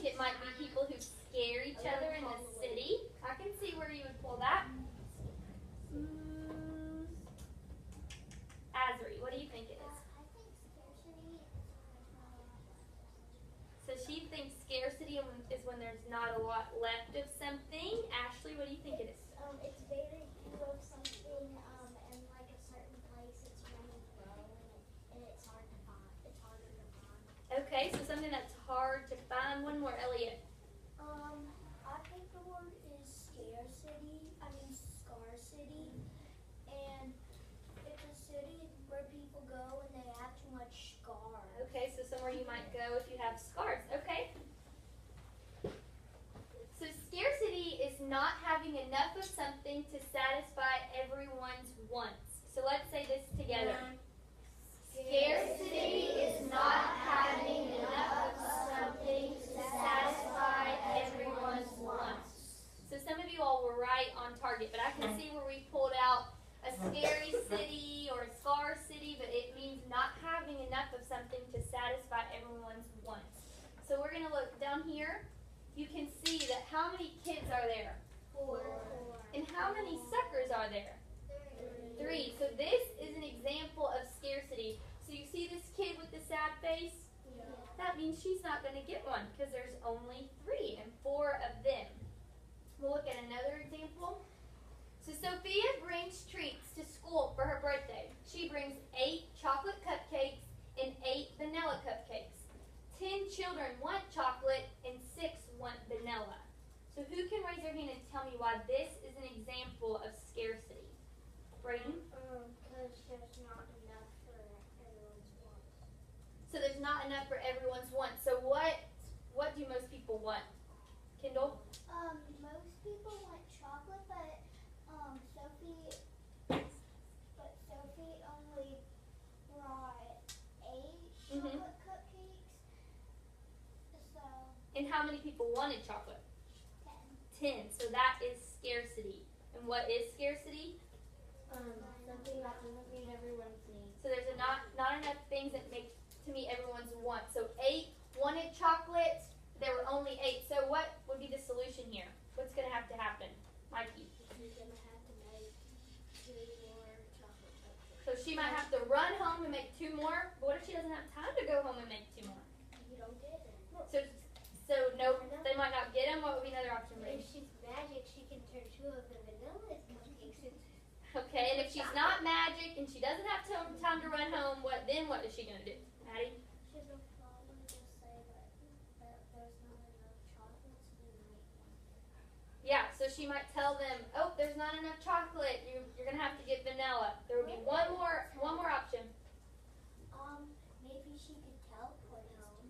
it might be people who scare each other in the city. I can see where you would pull that. Azri, what do you think it is? I think scarcity So she thinks scarcity is when there's not a lot left of something. Ashley, what do you think it is? it's very few of something, and like a certain place it's really low, and it's hard to find. It's harder to find. Okay, so something that's hard to find. One more, Elliot. I think the word is scarcity. I mean scarcity, and it's a city where people go and they have too much scars. Okay, so somewhere you might go if you have scars. Okay. So scarcity is not having enough of something to satisfy everyone's wants. So let's say this together. Scarcity is not having enough of something to satisfy everyone's wants. So some of you all were right on target, but I can see where we pulled out a scary city or a scar city, but it means not having enough of something to satisfy everyone's wants. So we're going to look down here. You can see that how many kids are there? 4. And how many suckers are there? 3. So this is an example of scarcity. So you see this kid with the sad face? Yeah. That means she's not going to get one because there's only 3 and 4 of them. We'll look at another example. So Sophia brings treats to school for her birthday. She brings 8 chocolate cupcakes and 8 vanilla cupcakes. 10 children want chocolate and 6 want vanilla. So who can raise their hand and tell me why this is an example of scarcity? Braden? Because there's not enough for everyone's wants. So there's not enough for everyone's wants. So what do most people want? Kendall? Most people want chocolate, but Sophie only brought 8 chocolate cupcakes. So And how many people wanted chocolate? 10. 10. So that is scarcity. And what is scarcity? Something that doesn't meet everyone's needs. So there's not enough things that make to meet everyone's wants. So 8 wanted chocolate. There were only 8. So what would be the solution here? What's going to have to happen? Mikey. You're going to have to make 2 more chocolate cupcakes. So she might have to run home and make 2 more. But what if she doesn't have time to go home and make 2 more? You don't get it. So no, they might not get them. What would be another option? If she's magic, she can turn 2 of the vanilla cupcakes into. Okay, and if she's not magic and she doesn't have time to run home, what is she going to do? Maddie? She will probably just say that there's not enough chocolate, so they might want it. Yeah, so she might tell them, oh, there's not enough chocolate. You're going to have to get vanilla. There would be one more option. Maybe she could teleport home.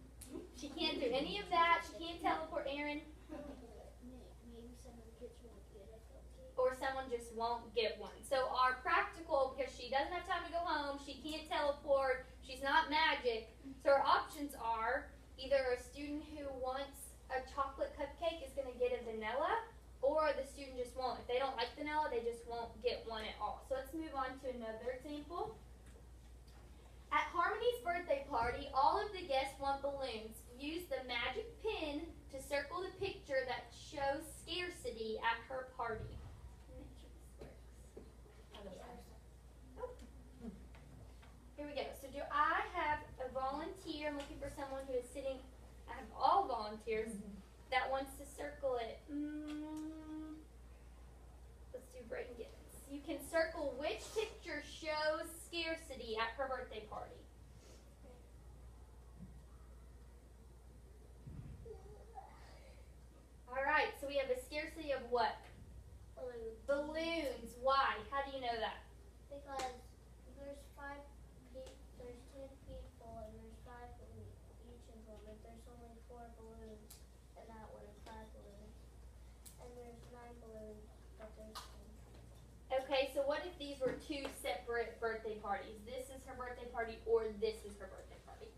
She can't do any of that. She can't teleport Aaron. Maybe some of the kids won't get a cupcake. Or someone just won't get one. So our practical, because she doesn't have time to go home, she can't teleport, she's not magic. So our options are either a student who wants a chocolate cupcake is going to get a vanilla, or the student just won't. If they don't like vanilla, they just won't get one at all. So let's move on to another example. At Harmony's birthday party, all of the guests want balloons. Use the magic pin to circle the picture that shows scarcity at her party. Make sure this works. Oh. Here we go. So do I have a volunteer? I'm looking for someone who is sitting. I have all volunteers that wants to circle it. Let's do Braden Gibbons. You can circle which picture shows scarcity at her birthday party. All right, so we have a scarcity of what? Balloons. Balloons. Why? How do you know that? Because there's 10 people and there's 5 balloons each of them. And there's only 4 balloons in that one and 5 balloons. And there's 9 balloons, but there's 10. Okay, so what if these were 2 separate birthday parties? This is her birthday party or this is her birthday party?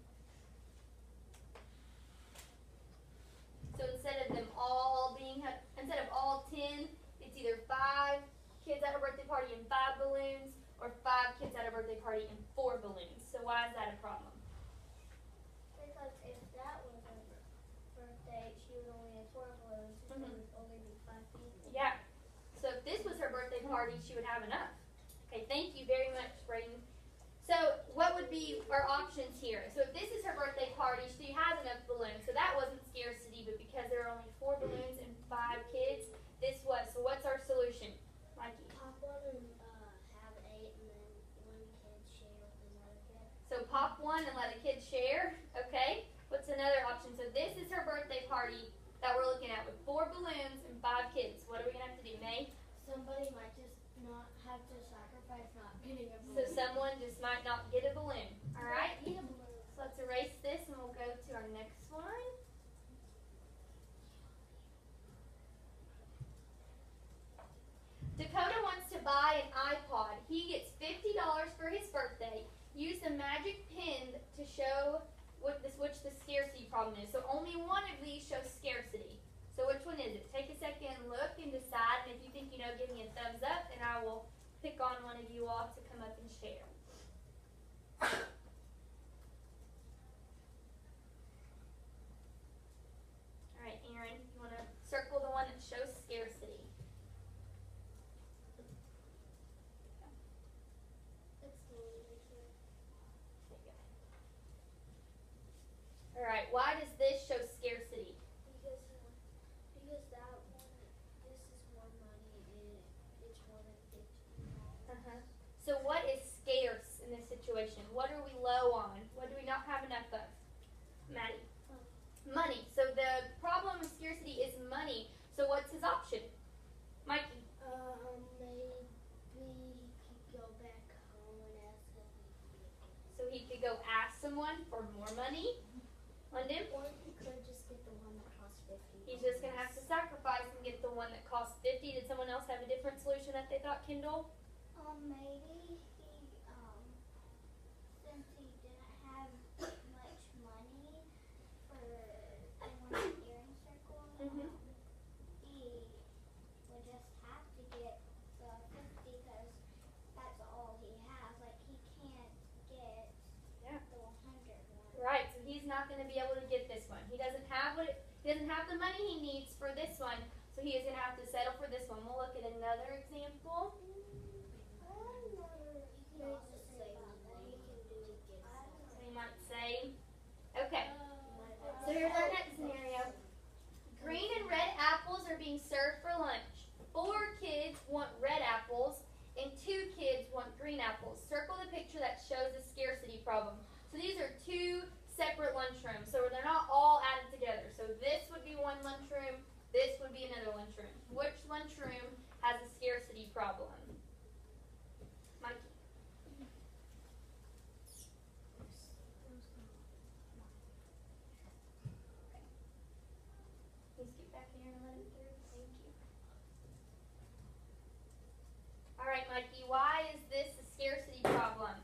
So instead of them all instead of all 10, it's either 5 kids at her birthday party and 5 balloons, or 5 kids at her birthday party and 4 balloons. So why is that a problem? Because if that was her birthday, she would only have 4 balloons, there would only be 5 people. Yeah. So if this was her birthday party, she would have enough. Okay, thank you very much, Braden. So what would be our options here? So if this is her birthday party, she has enough balloons. So that wasn't scarcity, but because there are only 4 balloons and 5 kids, this was. So what's our solution, Mikey? Pop one and have 8, and then one kid share with another kid. So pop one and let a kid share. Okay. What's another option? So this is her birthday party that we're looking at with 4 balloons and 5 kids. What are we gonna have to do, May? Somebody might just not have to sacrifice not getting a So balloon. someone just might not get a balloon. All right. Get a balloon. So let's erase this and we'll go to our next one. Dakota wants to buy an iPod. He gets $50 for his birthday. Use the magic pin to show which the scarcity problem is. So only one of these shows scarcity. So which one is it? Take a second and look and decide. And if you think you know, give me a thumbs up and I will pick on one of you all to come up and share. All right, Aaron, you want to circle the one that shows scarcity. It's the one right here. There you go. All right, why does this show scarcity? Because that one, this is more money and it's more than $50. So what is scarce in this situation? What are we low on? What do we not have enough of? Maddie? Money. So the problem with scarcity is money. So what's his option? Mikey? Maybe he could go back home and ask if he could get it. So he could go ask someone for more money? London? Or he could just get the one that costs 50. He's just going to have to sacrifice and get the one that costs 50. Did someone else have a different solution that they thought, Kendall? Maybe he, since he didn't have much money for anyone in the earring circle, Mhm. he would just have to get the 50 because that's all he has. Like, he can't get Yeah. the 100 one. Right, so he's not going to be able to get this one. He doesn't have he doesn't have the money he needs for this one, so he is going to have to settle for this one. We'll look at another example. You can also say that he can do it. So you might say, okay, so here's our next scenario. Green and red apples are being served for lunch. 4 kids want red apples and 2 kids want green apples. Circle the picture that shows the scarcity problem. So these are 2 separate lunchrooms, so they're not all added together. So this would be one lunchroom, this would be another lunchroom. Which lunchroom has a scarcity problem? Mikey. Please get back here and let him through. Thank you. All right, Mikey, why is this a scarcity problem?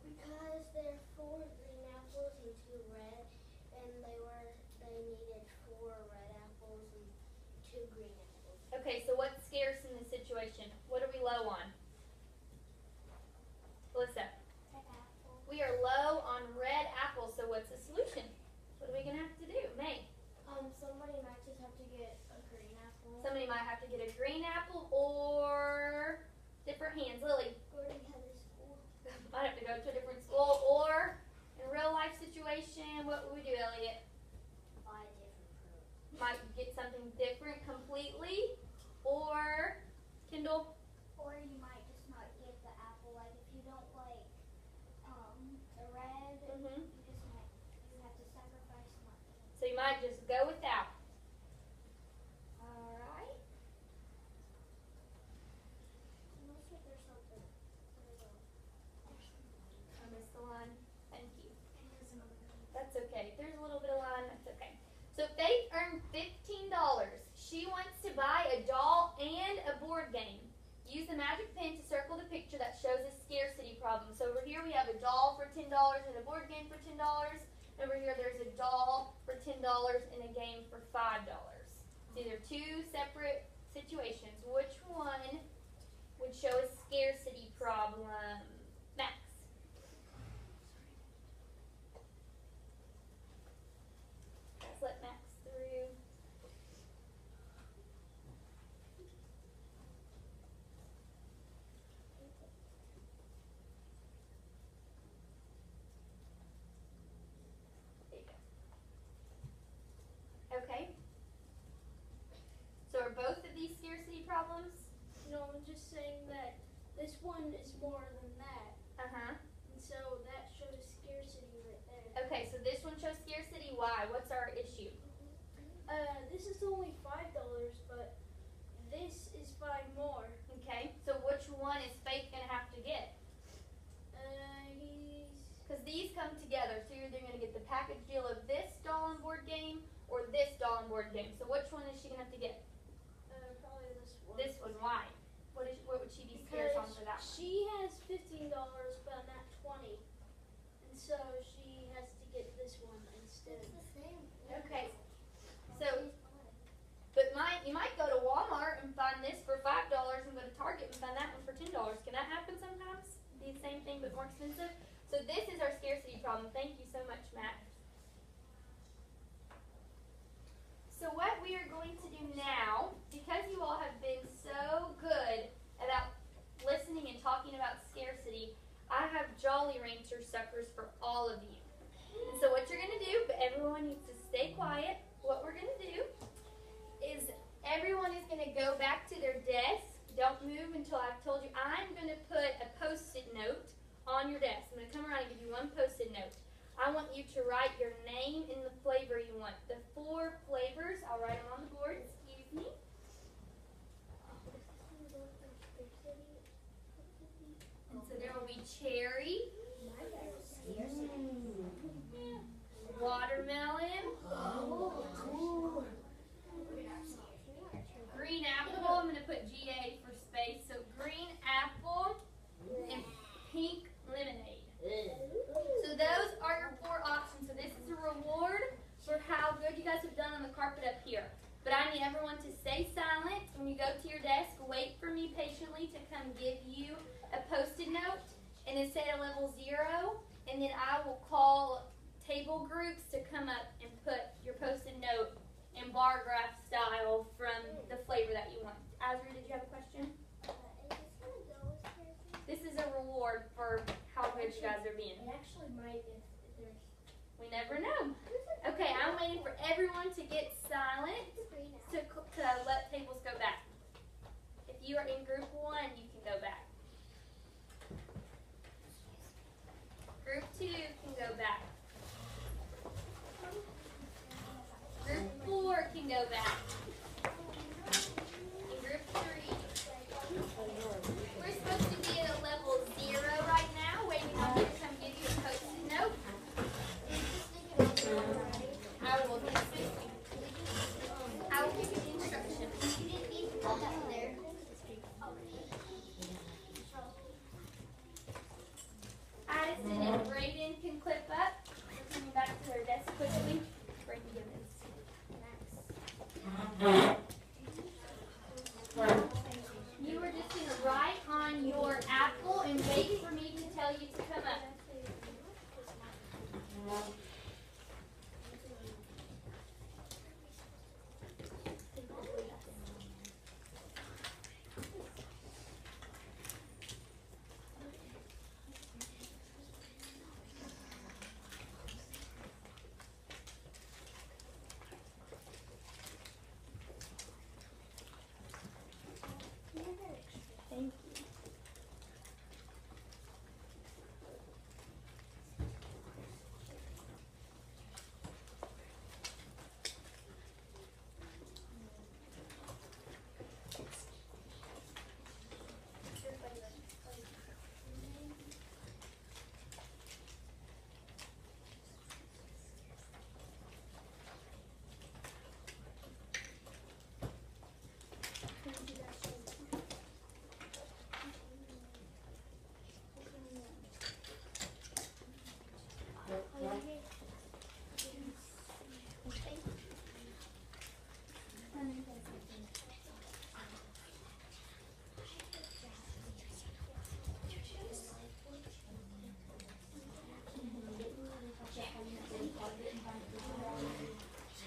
Because there are 4 green apples and 2 red, and they needed 4 red apples and 2 green apples. Okay, so what's scarce in this situation? What are we low on? Melissa, Red apple. we are low on red apples, so what's the solution? What are we going to have to do? May? Somebody might just have to get a green apple. Somebody might have to get a green apple or different hands. Lily, Go to Heather's school. might have to go to a different school, or in a real life situation, what would we do, Elliot? Buy a different fruit. Might get something different completely, or Kendall? Or you might just not get the apple. Like if you don't like the red, Mm-hmm. you have to sacrifice not getting. So you might just go without. All right. Unless if there's something. I missed the line. Thank you. That's okay. If there's a little bit of line, that's okay. So Faith earned $15. She wants to buy a doll and a board game. Use the magic pin to circle the picture that shows a scarcity problem. So over here we have a doll for $10 and a board game for $10. Over here there's a doll for $10 and a game for $5. So these are 2 separate situations. Which one would show a scarcity problem? Max. Let's let Max through. saying that this one is more than that. Uh-huh. And so that shows scarcity right there. Okay, so this one shows scarcity. Why? What's our issue? This is only $5, but this is 5 more. Okay, so which one is Faith gonna have to get? Because these come together, so you're either gonna get the package deal of this doll on board game or this doll on board game. So which one is she gonna have to get? Probably this one. This one. Why? What would she be scarce on for that one? She has $15, but not 20, and so she has to get this one instead. It's the same. Okay. So, but you might go to Walmart and find this for $5 and go to Target and find that one for $10. Can that happen sometimes? Be the same thing but more expensive? So this is our scarcity problem. Thank you so much, Matt. So what we are going to do now, because you all have been so good about listening and talking about scarcity, I have Jolly Rancher suckers for all of you. And so what you're going to do, but everyone needs to stay quiet, what we're going to do is everyone is going to go back to their desk. Don't move until I've told you. I'm going to put a Post-it note on your desk. I'm going to come around and give you one Post-it note. I want you to write your name and the flavor you want. The 4 flavors, I'll write them on the board. Excuse me. And so there will be cherry, watermelon, green apple. I'm going to put GA for space. So green apple and pink lemonade. So those are your 4 options. So this is a reward for how good you guys have done on the carpet up here. But I need everyone to stay silent. When you go to your desk, wait for me patiently to come give you a Post-it note. And then stay at level 0. And then I will call table groups to come up and put your Post-it note in bar graph style from the flavor that you want. Azra, did you have a question? This is a reward for how good you guys are being. It actually might if there's... We never know. Okay, I'm waiting for everyone to get silent to let tables go back. If you are in group 1, you can go back. Group 2 can go back. Group 4 can go back. And group 3. We're supposed to be at a level 0 right now, waiting on you to come give you a Post-it note. I will assist you. I will give you the instructions. You didn't need to put that there. Addison and Brayden can clip up. We're coming back to their desk quickly. Brayden, give this. You are just going to write on your apple and wait for me to tell you to come up. Thank you.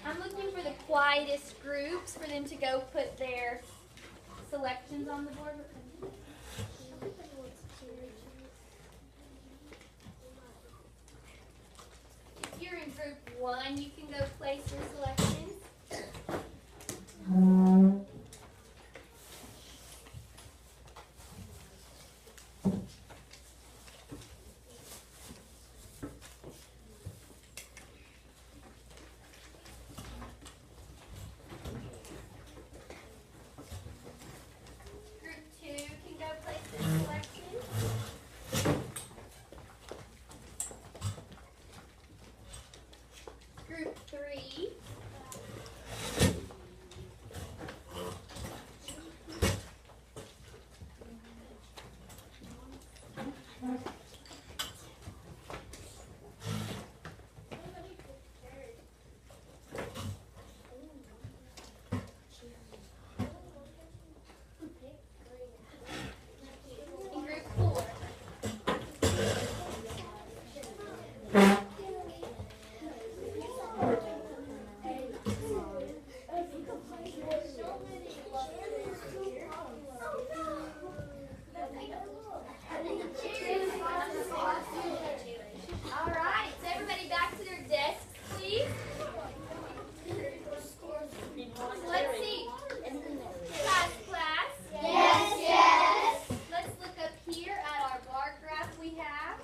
I'm looking for the quietest groups for them to go put their selections on the board. If you're in group 1, you can go place your selections. 3. In group 4. All right, so everybody back to their desks, please. Let's see. Class. Yes. Let's look up here at our bar graph we have.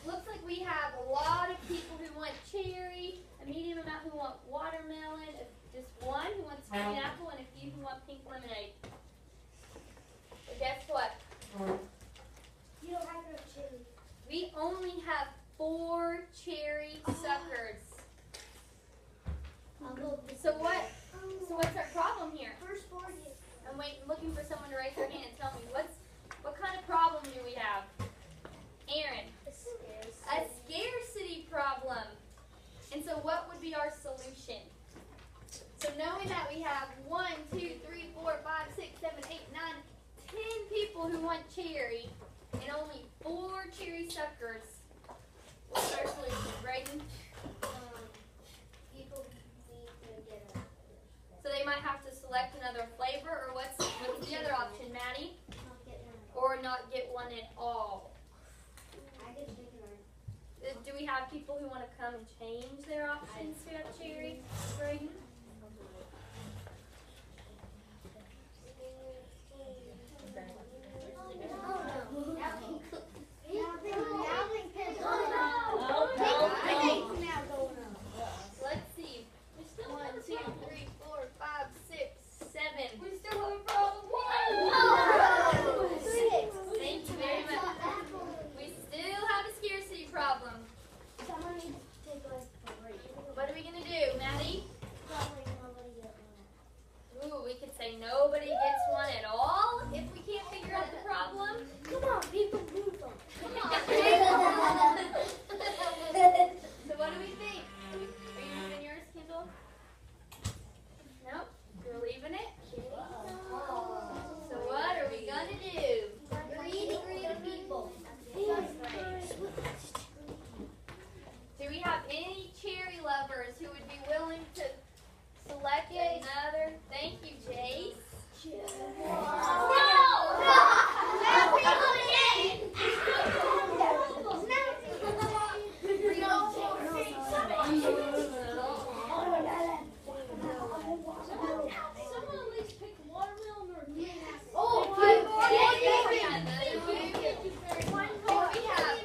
Looks like we have a lot of people who want cherry, a medium amount who want watermelon, just one who wants green apple, and a few who want pink lemonade. But guess what? You don't have no chili. We only have 4 cherry suckers. I'll go. So what's our problem here? First 40. I'm looking for someone to raise their hand and tell me what kind of problem do we have? Aaron. A scarcity problem. And so what would be our solution? So knowing that we have 1, 2, 3, 4, 5, 6, 7, 8, 9, 10 people who want cherry and only 4 cherry suckers, what's our solution, Brayden? People need to get a. So they might have to select another flavor, or what's the other option, Maddie? Not get one. Or not get one at all. I get chicken or. Do we have people who want to come and change their options to have cherry, Brayden? Let's see. 1, 2, 3, 4, 5, 6, 7. We still have a problem. Thank you very much. We still have a scarcity problem. Someone needs to take like a break. What are we going to do, Maddie? Probably nobody get one. Ooh, we could say nobody gets one at all if we can't figure out the problem. Come on, people move them. Come on. So what do we think? Are you moving yours, Kendall? Nope. You're leaving it? So what are we going to do? Greedy people. Do we have any cherry lovers who would be willing to select another? Thank you, Jace. Someone at least pick watermelon or green apple. Oh, one more. We have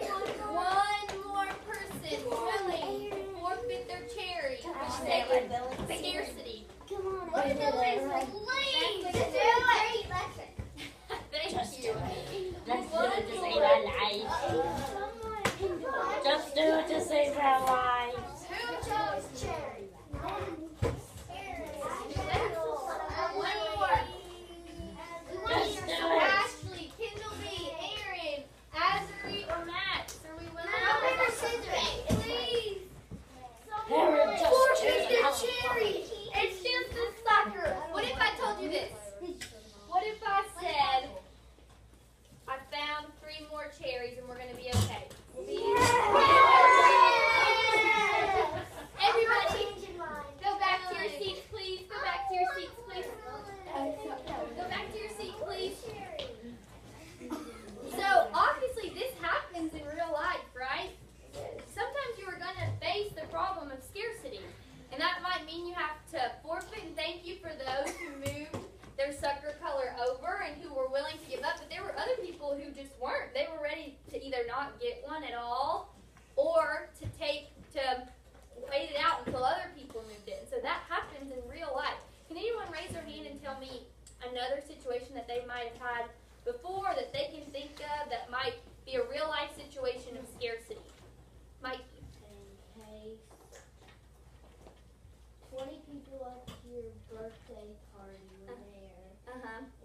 one more person willing to forfeit their cherry, which is scarcity. Come on. What is the lesson? Please That's do a it. Thank Just you. do it. Let's do it to save our lives. Someone can do it. Just do it to save our lives. Who chose cherry? One more. Just do it. Ashley, Kendall B, Aaron, Azuri, or Max. Are we willing? Rock, paper, scissors. Please. Aaron, just choose our cherry. It's just a sucker. What if I told you this? What if I said I found 3 more cherries and we're going to be okay?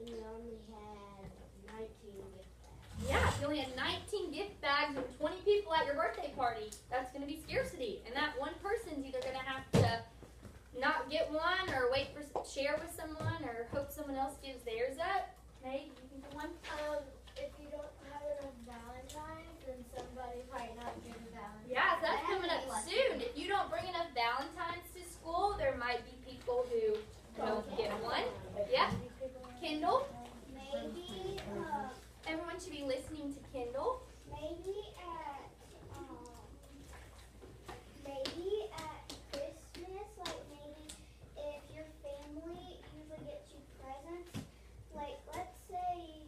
and you only had 19 gift bags. Yeah, if you only had 19 gift bags and 20 people at your birthday party, that's going to be scarcity. And that one person's either going to have to not get one or wait for share with someone or hope someone else gives theirs up. May, you think of one? If you don't have enough Valentines, then somebody might not get a Valentine. Yeah, so that's coming up soon. If you don't bring enough Valentines to school, there might be people who don't get one. Yeah. Kendall? Maybe, Everyone should be listening to Kendall. maybe at Christmas, like maybe if your family usually gets you presents, like let's say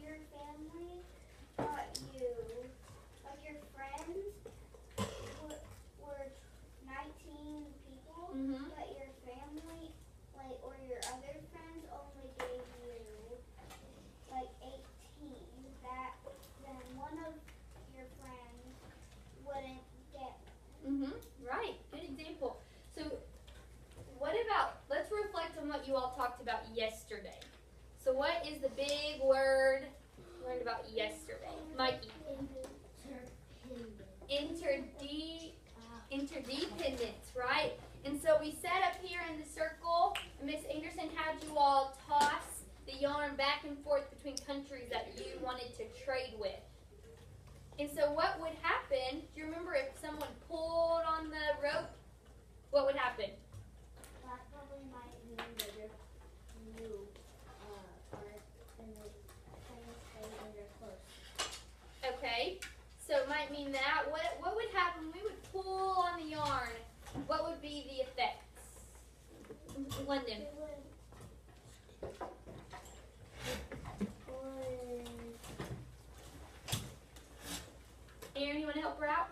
your family got you, like your friends were 19 people, Mm-hmm. but your family, like, or your other friends only gave you like 18, then one of your friends wouldn't get. Mm-hmm. Right. Good example. So what about, let's reflect on what you all talked about yesterday. So what is the big word we learned about yesterday? Mikey. Interdependence, right? And so we sat up here in the circle, and Miss Anderson had you all toss the yarn back and forth between countries that you wanted to trade with. And so what would happen, do you remember if someone pulled on the rope, what would happen? That probably might mean that you are in the same state and you're close. Okay, so it might mean that. What would happen when we would pull on the yarn? What would be the effects? London. Aaron, you want to help her out?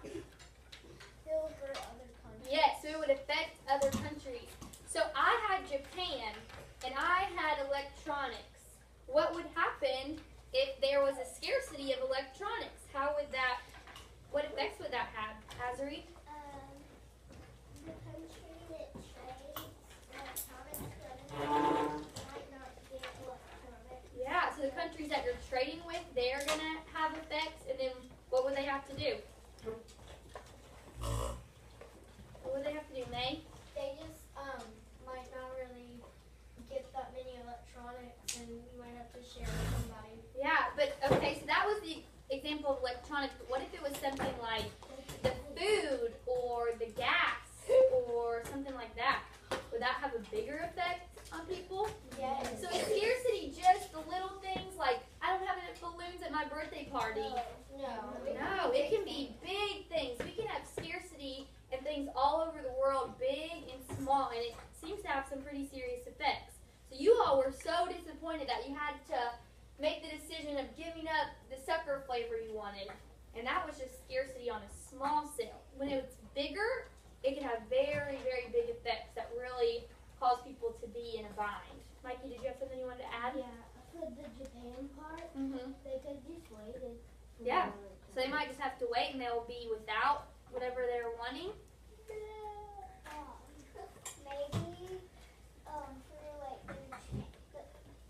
It'll hurt other countries. Yes, so it would affect other countries. So I had Japan, and I had electronics. What would happen if there was a scarcity of electronics? What effects would that have? Azuri? The country that trades electronics might not get electronics. Yeah, so the countries that you're trading with, they're going to have effects, and then what would they have to do? What would they have to do, May? They just might not really get that many electronics, and you might have to share with somebody. Yeah, but okay, so that was the example of electronics, but what if it was something like the food or the gas or something like that? Would that have a bigger effect on people? Yes. So is scarcity just the little things like, I don't have enough balloons at my birthday party? No, it can be big things. We can have scarcity and things all over the world, big and small, and it seems to have some pretty serious effects. So you all were so disappointed that you had to make the decision of giving up the sucker flavor you wanted. And that was just scarcity on a small scale. When it's bigger, it can have very, very big effects that really cause people to be in a bind. Mikey, did you have something you wanted to add? Yeah, for the Japan part, Mm-hmm. they could just wait it. Yeah. So they might just have to wait and they'll be without whatever they're wanting. Maybe for like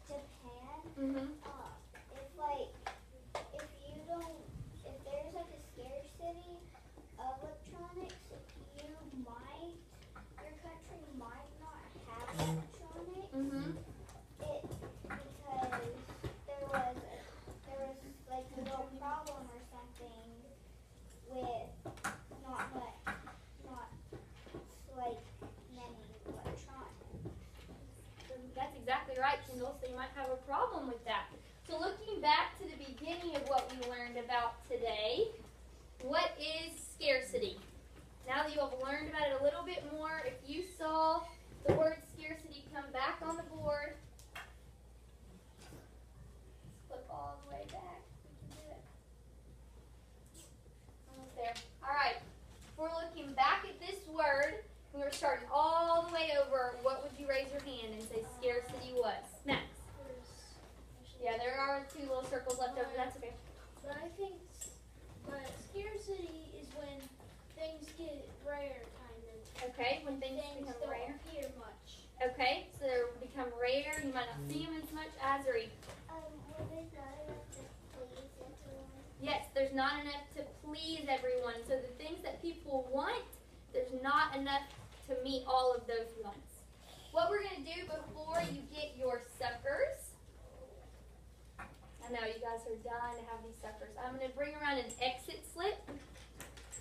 Japan, Mm-hmm. if there's like a scarcity of electronics, your country might not have electronics. Mm-hmm. Because there was like a little problem or something with not like many electronics. That's exactly right, Kendall. So you might have a problem with that. So looking back to the beginning of what we learned about today, what is scarcity? Now that you have learned about it a little bit more, if you saw the word scarcity come back on the board, flip all the way back. We can do it. Almost there. All right. If we're looking back at this word, and we're starting all the way over, what would you raise your hand and say scarcity was? Max. Yeah, there are 2 little circles left over. That's okay. But I think scarcity is when things get rare, kind of. Okay, when things become don't rare. appear much. Okay, so they're become rare. You might not see them as much. Azuri. Well, there's not enough to please everyone. Yes, there's not enough to please everyone. So the things that people want, there's not enough to meet all of those wants. What we're going to do before you get your suckers, I know you guys are dying to have these suckers. I'm going to bring around an exit slip.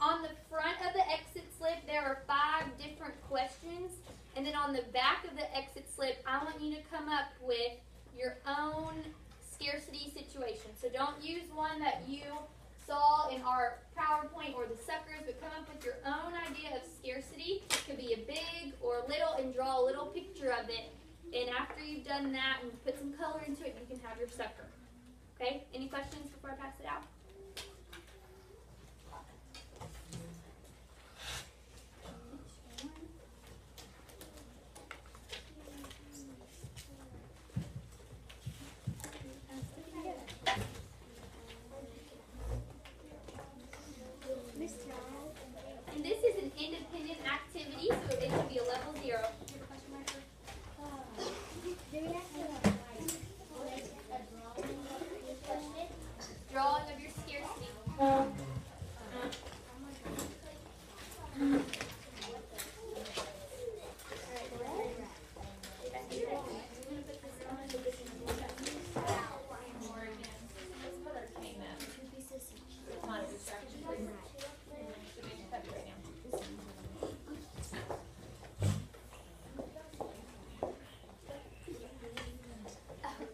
On the front of the exit slip, there are 5 different questions. And then on the back of the exit slip, I want you to come up with your own scarcity situation. So don't use one that you saw in our PowerPoint or the suckers, but come up with your own idea of scarcity. It could be a big or little, and draw a little picture of it. And after you've done that and put some color into it, you can have your sucker. Okay? Any questions before I pass it out? And this is an independent activity, so it should be a level 0. Do you have a question, Martha? Do we have to Drawing of your scarcity.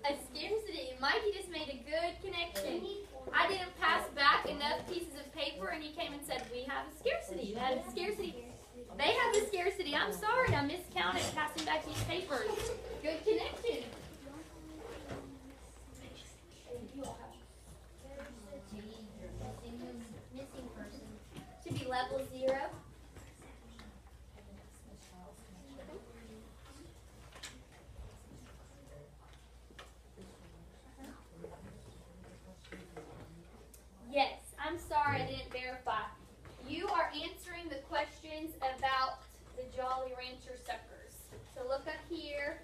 A scarcity. Mikey just made a good connection. I didn't pass back enough pieces of paper, and he came and said, we have a scarcity. That is scarcity. They have a scarcity. I'm sorry, I miscounted passing back these papers. Good connection. missing person? Should be level 0. Yes, I'm sorry I didn't verify. You are answering the questions about the Jolly Rancher suckers. So look up here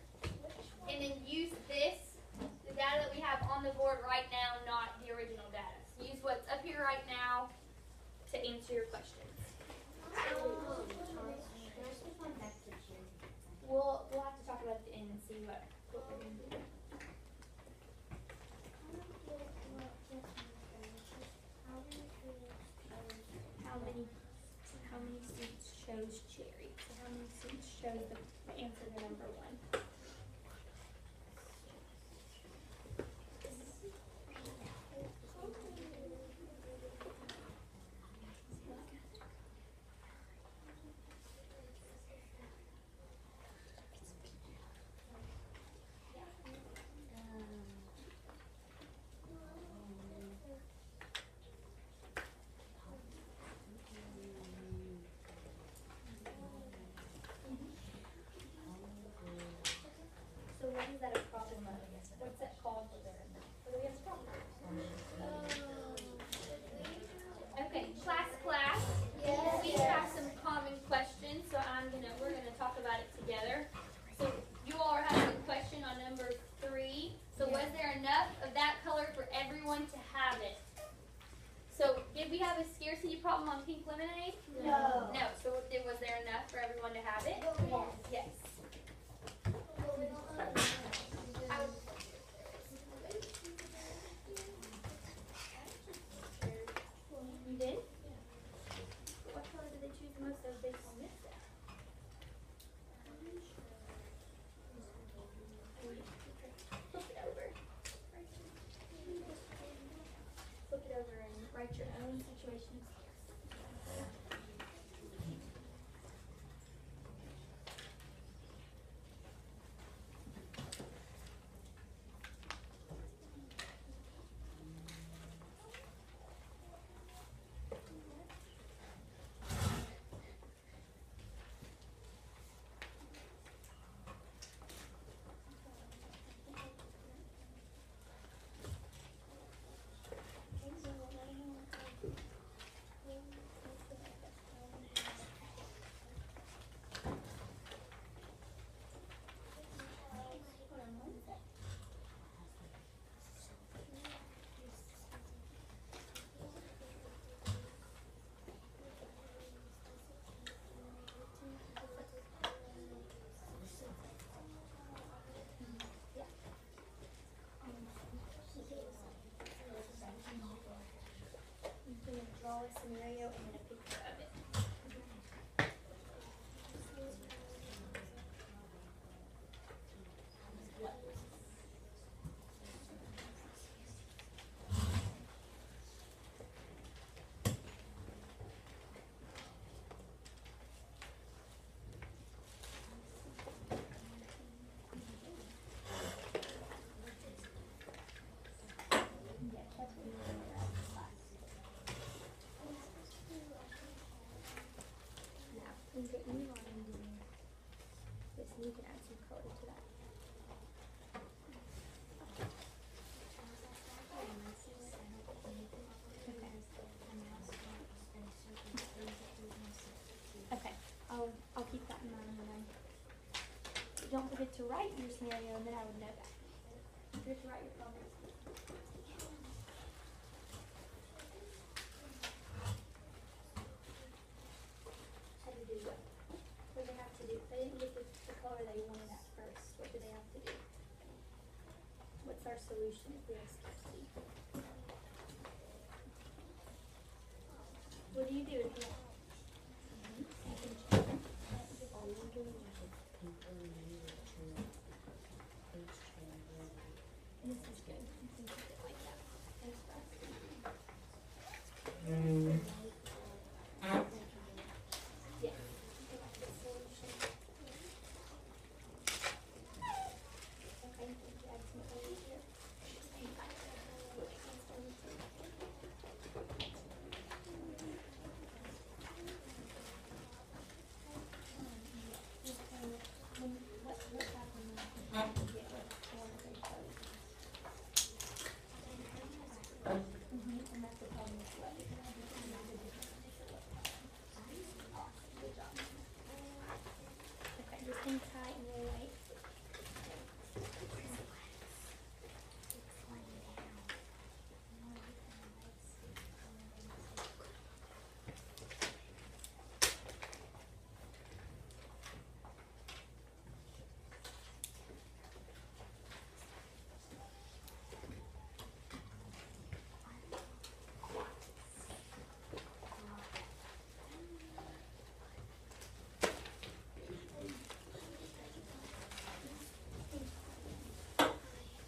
and then use this, the data that we have on the board right now, not the original data. So use what's up here right now to answer your questions. We'll have to talk about it at the end and see what we're going to do. How many students chose cherry? So how many students chose the answer to number 1? So what is that a problem of? What's that called for there? What do we have a problem? Okay, class. Yes. We have some common questions, so we're gonna talk about it together. So you all are having a question on number 3. So was there enough of that color for everyone to have it? So did we have a scarcity problem on pink lemonade? No. No. So was there enough for everyone to have it? Yes. You did? What color did they choose the most of based on this? Flip it over. Flip it over and write your own situation. And the E line doing this, and you can add some color to that. Okay, I'll keep that in mind when don't forget to write your scenario, and then I would know that. Don't forget to write your problem. How do you do what? What do they have to do? They didn't get the color they wanted at first. What do they have to do? What's our solution if we have scarcity? What do you do if you have? This is good. You can keep it like that. Thanks, Beth. Yes. Okay, you add some colors here. What happened when you get one of those colors? And that's the problem with what? Good job. Okay, just hang tight and roll right.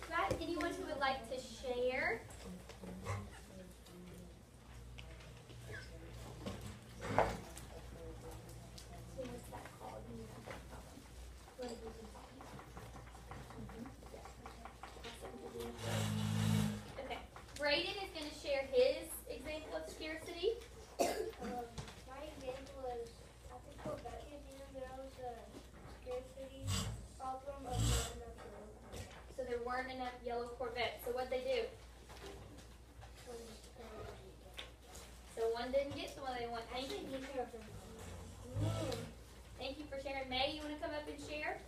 Right, anyone who would like to share? What's that called? What is it called? Okay, Brayden is going to share his example of scarcity. My example is, I think Quebec is there was a scarcity problem of not enough room. So there weren't enough yellow Corvettes. So what'd they do? So one didn't get the one they want. Thank you. Thank you for sharing. May, you want to come up and share?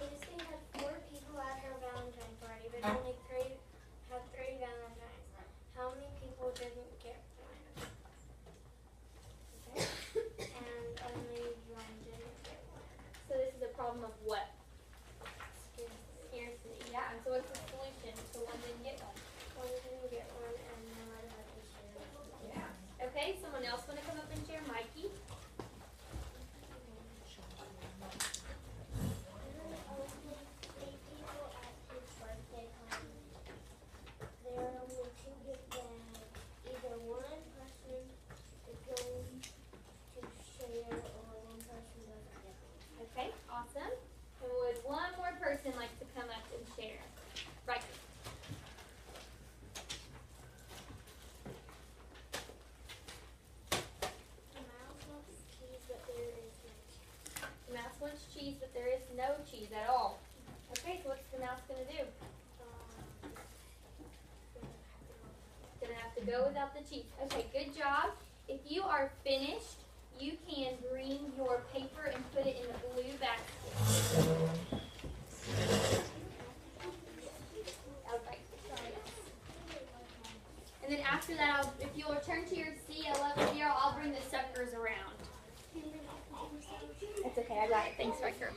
So this thing had 4 people at her Valentine's party, but only 3 had 3 Valentines. How many people didn't get one? Okay. And only 1 didn't get one. So this is a problem of what? Scarcity. Scarcity. Yeah, and so what's the solution? So one didn't get one. 1 didn't get one, and none had to share. Yeah. Okay, someone else want to come up and share? Mikey? Only 8 people at his birthday party. There are only 2 gift bags. Either one person is going to share, or one person doesn't get one. Okay, awesome. And would one more person like to come up and share? Right. The mouse wants cheese, but there is no cheese. The mouse wants cheese, but there is no cheese at all. Okay, so what's the mouse going to do? Gonna have to go without the cheese. Okay, good job. If you are finished, you can bring your paper and put it in the blue basket. Okay. And then after that, if you'll return to your C11 zero, I'll bring the suckers around. That's okay, I got it. Thanks, Riker.